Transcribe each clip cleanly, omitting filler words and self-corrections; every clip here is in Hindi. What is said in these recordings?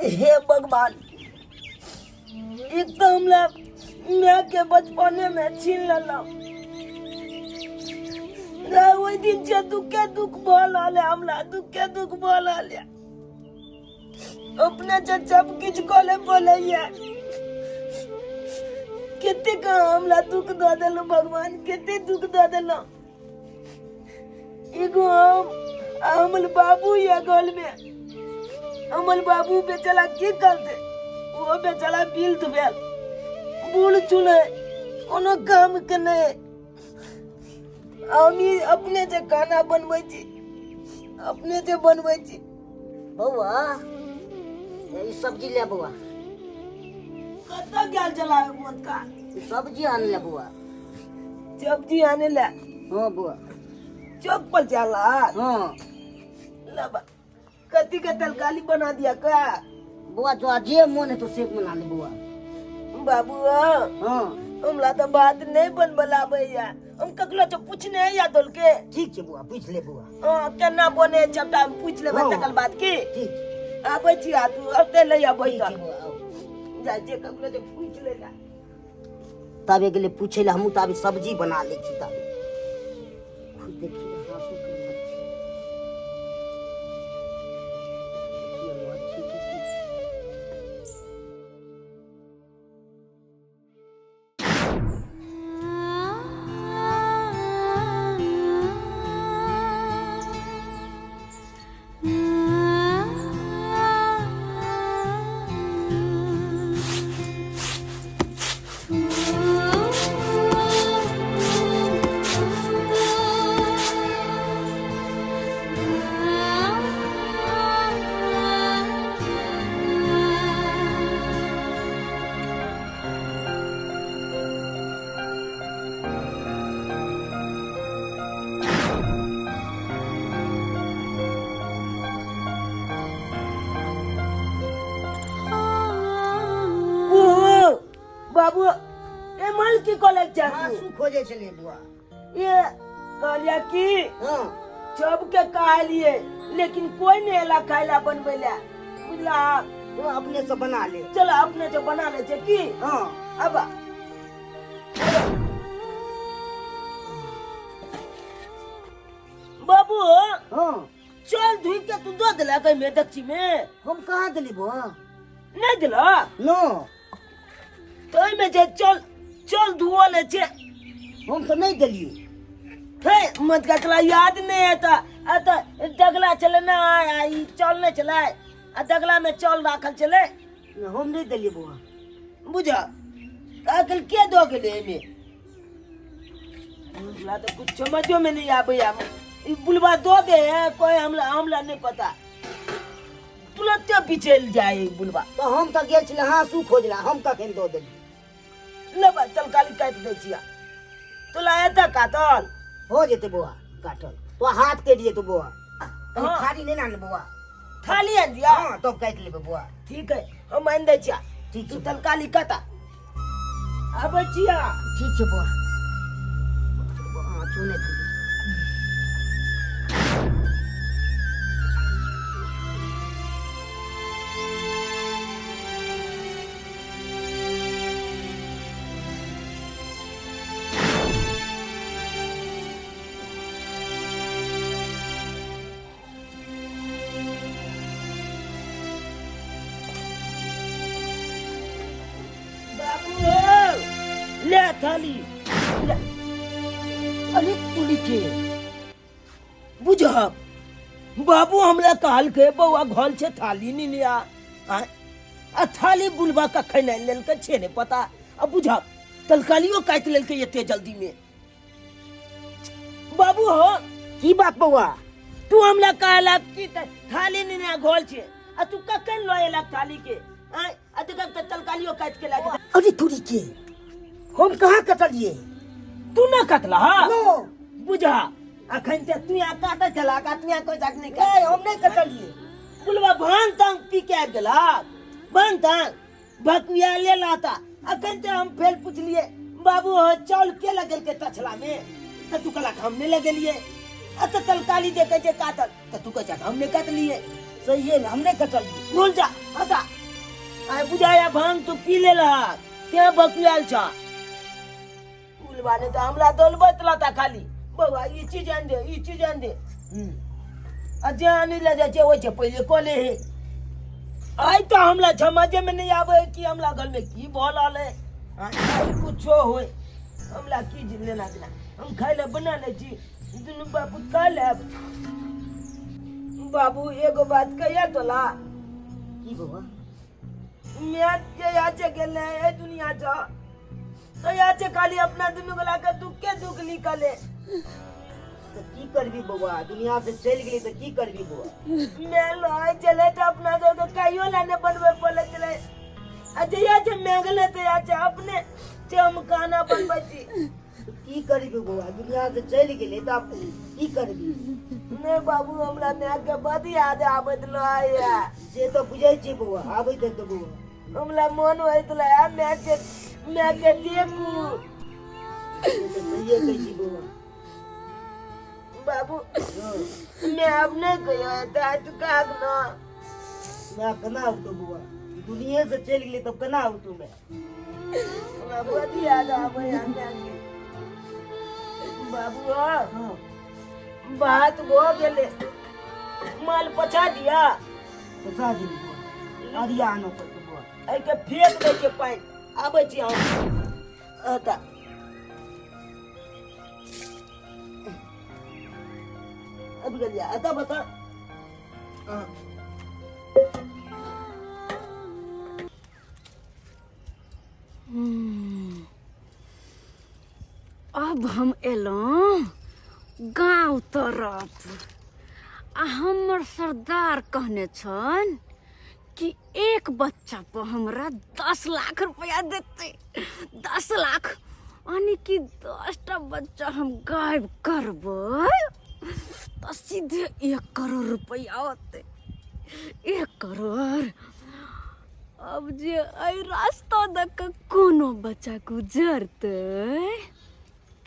हे भगवान, एक तो हमला मैं के बचपने में छीन लेला। वही दिन से दुख भल आले, हमला दुख भल आले। अपने से सब किछ कोले बोले ये कितने का हमला दुख दे देलो भगवान, कितने दुख दे देलो। एगो हमल बाबू या गोल में हमल बाबू बेचारा की करते, वो बेचारा बिल तो बेल बूढ़ चुने कोनो काम करने। हमी अपने से खाना बनवे छी, अपने से बनवे छी। बउआ ये सब्जी ले बउआ, कत्ता गेल चला मत का सब्जी आने ले बउआ। सब्जी आने ले? हाँ बउआ। चौक पर चला? हाँ। लब कति का तरकारी बना दिया का? बुआ जो जे मन है तो सेक बना ले बुआ। बाबू हाँ हमला तो बात नहीं बन बलाबे या, हम ककला तो पूछने है या दोल के। ठीक है बुआ, पूछ ले बुआ। हां केना बने चपटा हम पूछ ले तकल बात की। ठीक आबै छी आ तू अब ते ले आबै ठीक बुआ। आओ जा जे ककला तो पूछ ले ला। तबे के लिए पूछे ला हम तबे सब्जी बना ले छी। तबे खुद देखिए हासु के बाबू ए माल की कॉलेज जा हासु खोजे चले बुआ। ये कहलिया की हां सब के कहलिए लेकिन कोई नहीं एला खाइला बनबे ला, बुझला? तो अपने से बना ले। चलो अपने से बना ले छे की। हां अब बाबू हां चल धुई के तू दो दिला कहीं में दक्षी में। हम कहाँ दिली बुआ? नहीं दिला नो तो में जे चल चल धुओ ले छे। हम तो नहीं दिलिए। हे मत का चला याद नहीं आता आता दगला चले ना आई चल नहीं चला आ दगला में चल राखल चले। हम नहीं दिलिए बुआ। बुझा आकल के दो के ले में बुझला तो कुछ समझो में नहीं आबे या बुलवा दो दे कोई हमला नहीं पता तुरंत पीछे जाए बुलवा। तो हम तो गेल छले हासु खोजला, हम कखन दो दिली। ले बा चल काली काट दे छिया तो लाया था काटल हो जेते बुआ काटल। तो हाथ के दिए तो बुआ कहीं हाँ। थाली नहीं ना बुआ। थाली आन दिया। हां तो काट लेबे बुआ। ठीक है हम आन दे छिया। ठीक तू है तलकाली काटा अब छिया। ठीक है बुआ। हां चुने थी। ले थाली ले। अरे तुली के बुझा बाबू हमला काल के बउआ घोल छे थाली नहीं लिया आ थाली बुलवा का खैना लेल के छे ने पता। अब बुझा तलकालियो काट लेल के एते जल्दी में। बाबू हो की बात बउआ? तू हमला काला की थाली नहीं ना घोल छे आ तू ककन लोएला थाली के आ तक तलकालियो काट के लागे। अरे तुरी के हम कहाँ कटलिए? तू ना कतला नो बुझा अखन ते तू या काटा चला का तू या कोई जाग नहीं नहीं हम नहीं कटलिए। बुलवा भान तंग पी के आ गेला भान तंग भकुया ले लाता। अखन ते हम फेर पूछ लिए बाबू हो चल के लगल के तछला में त तू कला हमने लगे लिए अत तलकाली दे के जे काटल त तू कह जा हमने काट लिए। सही है हमने कटलिए। भूल जा हटा बुझाया भांग तू पी ले रहा त्या बकुआल छा उलवाने तो हमला दोल बतला था खाली बाबा ये चीज आन दे अजे आने ले जा जे वचे पहले कोले है आई तो हमला समझे में नहीं आवे कि हमला घर में की बोल आले कुछ होए हमला की जिन लेना देना हम खाई ले बना ले जी दुनु बाबू खा ले बाबू एगो बात कहिया तोला की बाबा मैं जे आचे गेले ए दुनिया जा तो आचे खाली अपना दुनु गला के दुख के दुख निकाले तो की करबी बाबा दुनिया से चल गेली तो की करबी बाबा मैं लय चले तो अपना दो तो कहियो लाने बनवे पड़े चले अजय आचे मेंगले तो आचे अपने चमकाना बनबची तो की करबी बाबा दुनिया से चल गेली तो आप की करबी ने बाबू हमरा ने के बद याद आवत लया जे तो बुझै छी बाबा आबै त बाबा हमरा मन होइत लया मैं के देखू तो सही कहै छी बाबा बाबू मैं अब नहीं कहियो ता तू काग न मैं कना आउ तो बाबा दुनिया से चल गेली तब कना आउ तू मैं हमरा बद याद आवे हमरा बाबू हां बात हो गेले माल पछा दिया तो साजी बाबा आदिया आनो तो बाबा आई के फेंक दे के पाइन आबै छी हम आता अब गलिया आता बता हां अब हम एलौं गाँव तरफ आ हमर सरदार कहने छन कि एक बच्चा पर हमरा 10 लाख रुपया देते 10 लाख यानी कि 10टा बच्चा हम गायब करबै तो सीधे 1 करोड़ रुपया होते 1 करोड़ अब जे एहि रास्ता दऽ कऽ कोनो बच्चा गुजरतै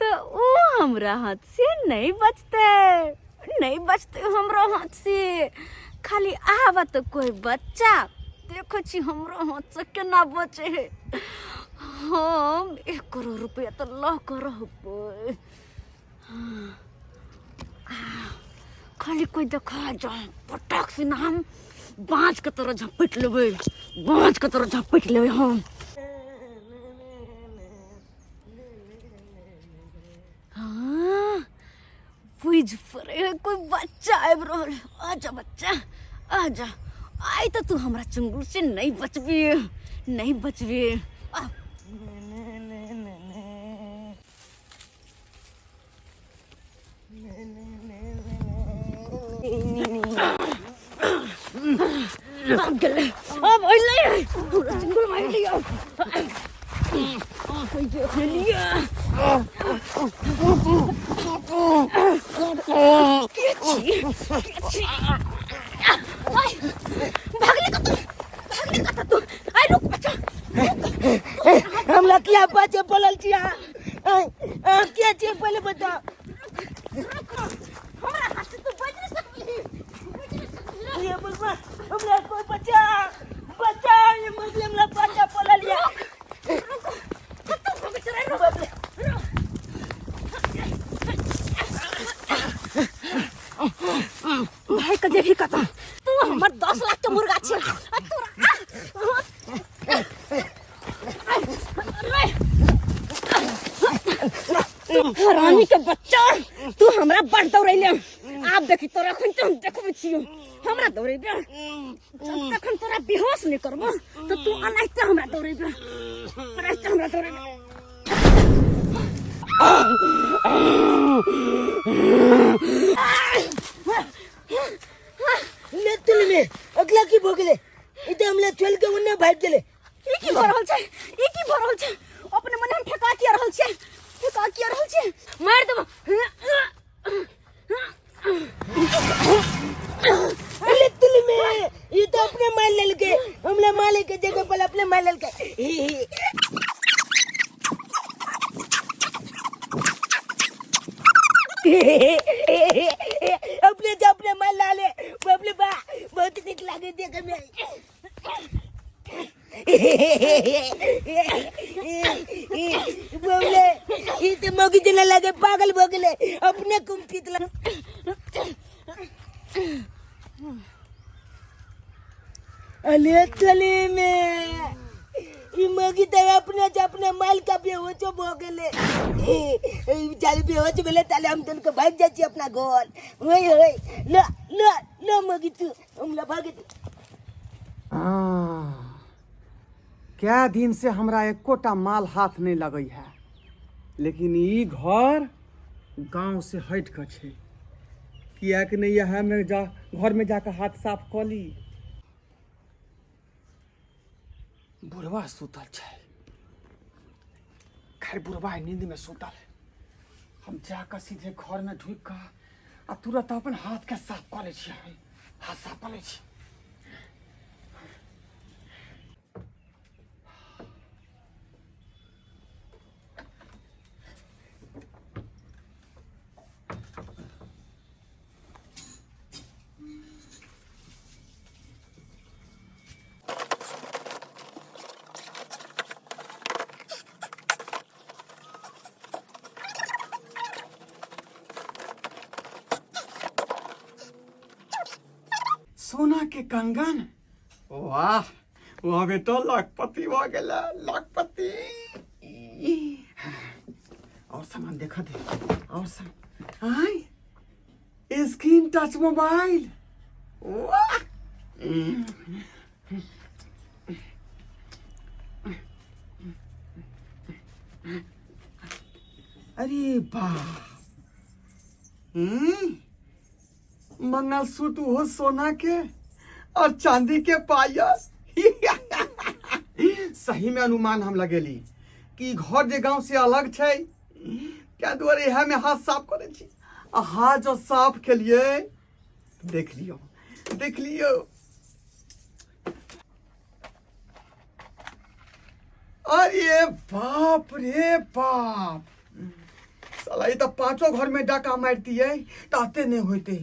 तो वो हमरा हाथ से नहीं बचते हमरा हाथ से खाली आवत कोई बच्चा देखो छी हमरा हाथ से केना बचे है हम 1 करोड़ रुपया तो लह कर रहबै खाली कोई देखा जाए पटक से हम बाँझ के तरह झपट लेबै हम बुझ पड़े कोई बच्चा आबि रहल आजा बच्चा आजा आई तो तू हमरा चंगुल से नहीं बचबी अब ओइले पूरा चंगुल मार लिया कोई देख लिया भागले का तू आई रुक बच्चा हमला क्या बात बोलल छिया क्या चीज पहले बता हमरा हाथ से तू बच नहीं सकती ये बुलबा हमला कोई बच्चा ये मुस्लिम ला बच्चा बोलल लिया भाई का देखी कता तू हमर 10 लाख के मुर्गा छे रानी के बच्चा तू हमरा बड़ दौड़ैले आप देखी तोरा खन हम देखबै छियो हमरा दौड़ैबे जब तक हम तोरा बेहोश नहीं करबो तो तू अनाइते हमरा दौड़ैबे अनाइते हमरा दौड़ैबे ले तुल में अगला की भोगले इते हमला चल के उन्ने भाग गेले ई की भऽ रहल छै अपने मने हम ठका किया रहल छै मार देबो ले तुल में ये तो अपने मार लेल के हमला माले के जगह पर अपने मार लेल के अपने मार लाले बबले बा बहुत निक लागे देखे में बोले ये तो मौकी चला लगे पागल बोगले अपने कुमकित ला अले तले में ये मौकी तो अपने माल का बेहोश बोगले चल बेहोश बोले ताले हम तुमको भाग जाची अपना गोल होय होय लो लो लो मौकी तू हमला भागे क्या दिन से हमरा एकोटा माल हाथ नहीं लगई है, लेकिन ई घर गांव से हट कर छे। किया कि नहीं है मैं जा घर में जाकर हाथ साफ कर ली। बुढ़वा सुतल छे, खैर बुढ़वा नींद में सुतल है। हम जाकर सीधे घर में ढुक कर तुरंत अपन हाथ के साफ कर ले छी। हाथ साफ कर ले छी। सोना के कंगन, वाह वहाँ पे तो लाखपति हो गया। लाखपति और सामान देखा दे और सामान आई स्क्रीन टच मोबाइल, वाह अरे वाह मंगलसूत्र हो सोना के और चांदी के पायल। सही में अनुमान हम लगेली कि घर जे गांव से अलग छे। क्या दुआरे यह में हाथ साफ करे छी। हाथ जो साफ के लिए देख लियो देख लियो। अरे बाप रे बाप, साला ये तो पांचों घर में डाका मारती है ताते नहीं होते।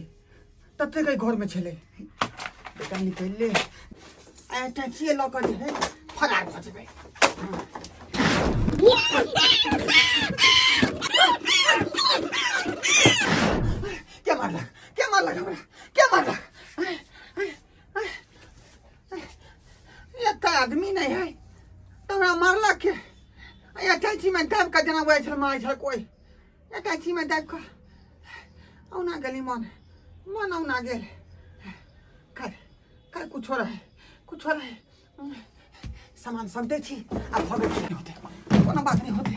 तते कई घर में छले बेटा निकल ले टैक्सी लॉक कर दे फरार हो जाए। क्या मार लगा हमरा क्या मार लगा। ये का आदमी नहीं है तो हमरा मारला के। ये टैक्सी में दाब का जना हुआ छल मार छल कोई। ये टैक्सी में दाब का औना गली मन औना गेल। कर कुछ हो रहा है सामान सब दे छी आ भगे छी होते कोनो बात नहीं होते।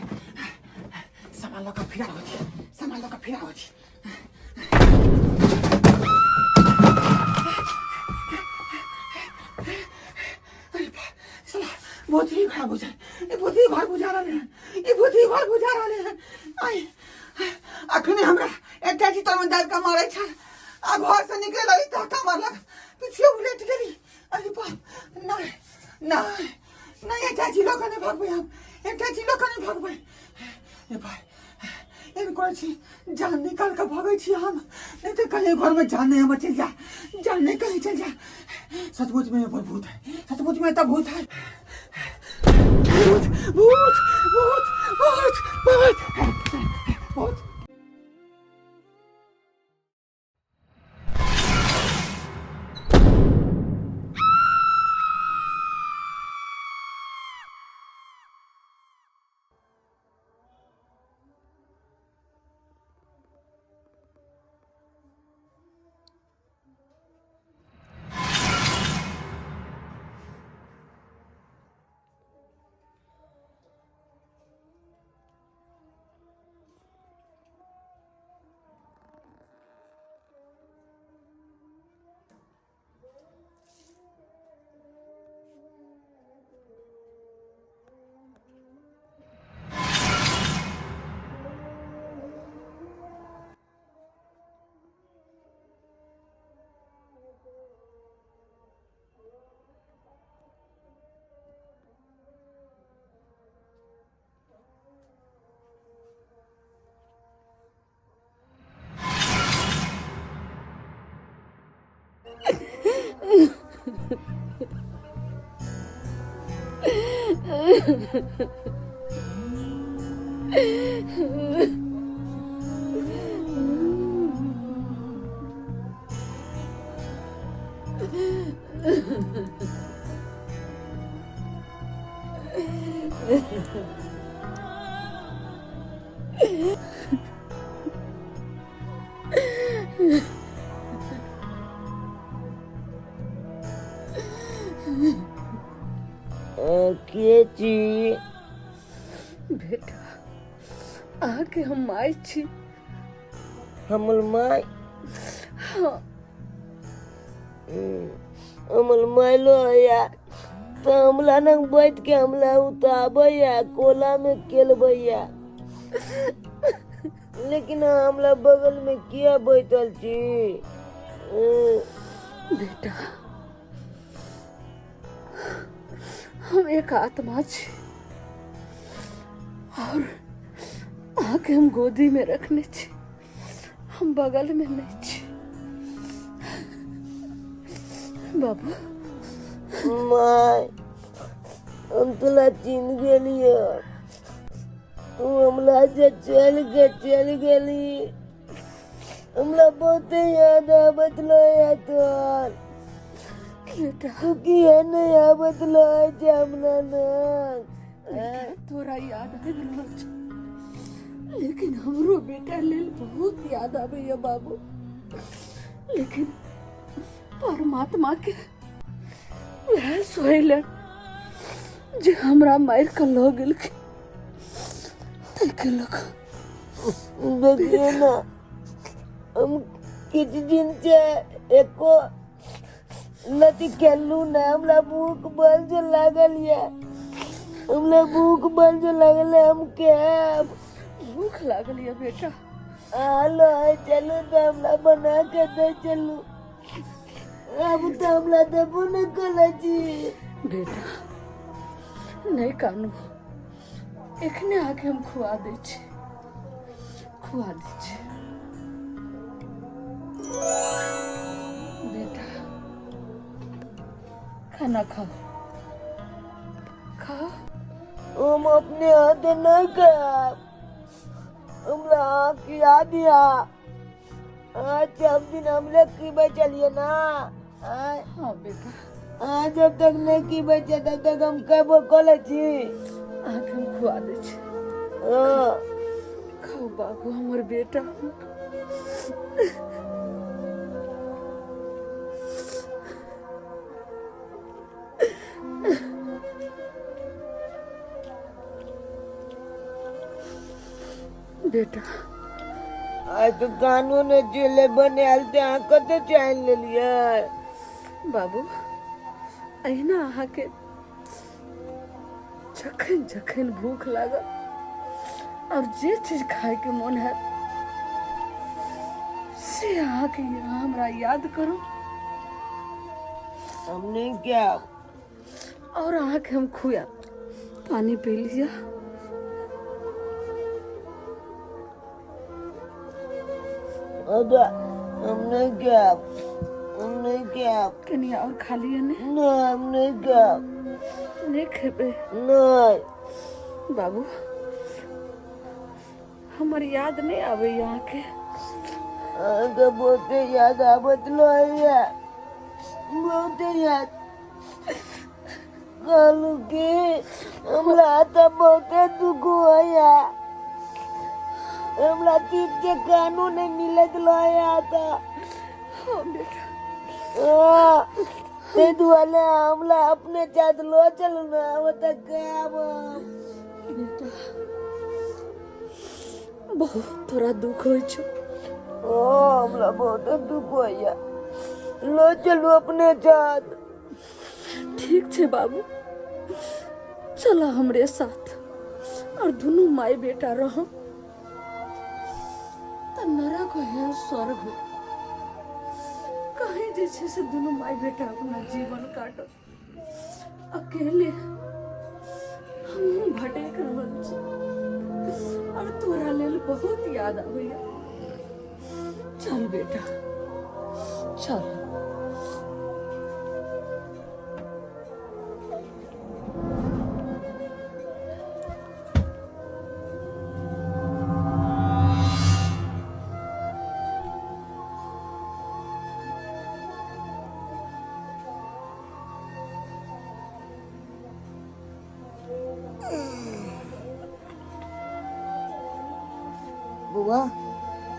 सामान लगा फिरा होती अरे साला बहुत ही खराब हो जाए। ये बहुत ही घर बुझा रहे हैं आई अखने हमरा एकटा जी तो दाल का मारे छ आ घर से निकले लगी धक्का मारलक पीछे उलट गेली। अरे बाप नहीं एकटा जी लोग ने भागबै हम भागबै। ए भाई इन कोई छी जान निकाल के भागै छी हम नहीं तो कहीं घर में जान नहीं हम चल जा। सचमुच में ऊपर भूत है। सचमुच में तो भूत है। भूत के छी बेटा आके हम आइ छी। हमर माय हाँ हमर मायलो या तो हमला नंग बैठ के हमला उताबैया कोला में केलबैया, लेकिन हमला बगल में किया बैठल छी। बेटा हम एक आत्मा छी और आके हम गोदी में रखने छी, हम बगल में नहीं छी। बाबू माय हम तोला चिन्ह गेलियो, तू हमला से चल गेली, हमला बहुते याद आवत है तोर। बेटा तू किया नहीं आवत है हमला ना। तोरा याद आबि रहल छौ, लेकिन हमरो बेटा लेल बहुत याद आबैया बाबू। लेकिन परमात्मा के वह सोहलन जे हमरा मार के लो गेलखिन ताके लोग देखिए ना, हम किछ दिन से एको नदी खेलू ना, हमरा भूख बल जो लागल है, हमरा भूख बल जो लागल है। हम क्या भूख लागल या बेटा? आलो है चलो तो हमला बना के दे चलू। अब तो हमला देबो न कला जी। बेटा नहीं कानू, एखने आके हम खुआ दै छी, खुआ दै छी। बेटा खाना खाओ, खाओ। हम अपने हाथ नहीं खाया, हमला खिला दिया। आज सब दिन हम लोग की बचलिए ना। हाँ बेटा आज जब तक नहीं की बचे तब तक हम कब कॉले छी। आके हम खुआ दै छी, खाओ बाबू हमर बेटा। बेटा आज तो कानून चले बने हलते कते चैन ले लिया। बाबू अहिना अहाँके जखन जखन भूख लागल और जे चीज खाए के मन है से अहाँके हमरा याद करू हमने क्या और अहाँके हम खुआ। पानी पी लिया। हमने क्या कनी और खा लिया ने? हमने क्या नहीं खेबे नहीं। बाबू हमर याद नहीं आवे यहाँ के। तो बहुते याद आवत लो है, बहुते याद कालू के हमला तो बहुते दुख होया। हमला ठीक से कानून नहीं मिलत लो था। हाँ बेटा ते दुआले हमला अपने साथ लो चलो ना। वो तक क्या बेटा बहुत थोड़ा दुख हो छो। हमला बहुत दुख होया। लो चलो अपने साथ। ठीक छे बाबू, चला हमरे साथ और दोनों माई बेटा रहो त नरक है स्वर्ग हो। कहीं जे छे से दोनों माई बेटा अपना जीवन काटो, अकेले हम भटक रहल छी और तोरा लेल बहुत याद आवेया। चल बेटा चल। बुआ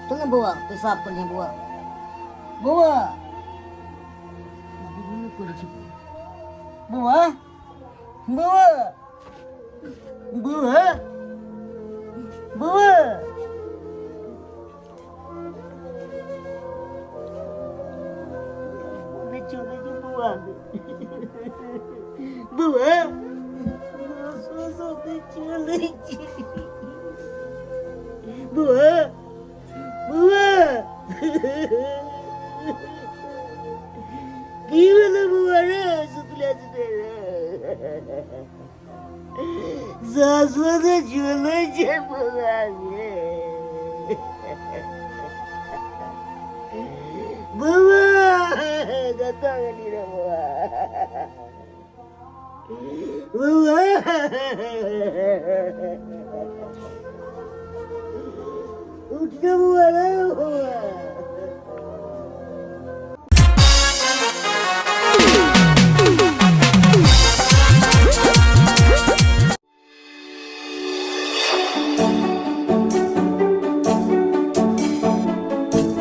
तो ना बुआ पेशाब कर ले बुआ बुआ बुआ बुआ बुआ बुआ चले जो बुआ बुआ चले बुआ बुआ কি বলে বুয়া রে শুকলে শাশুড়ে চলেছে বুয়া রে বুয়া কত গেলি রে বুয়া বুয়া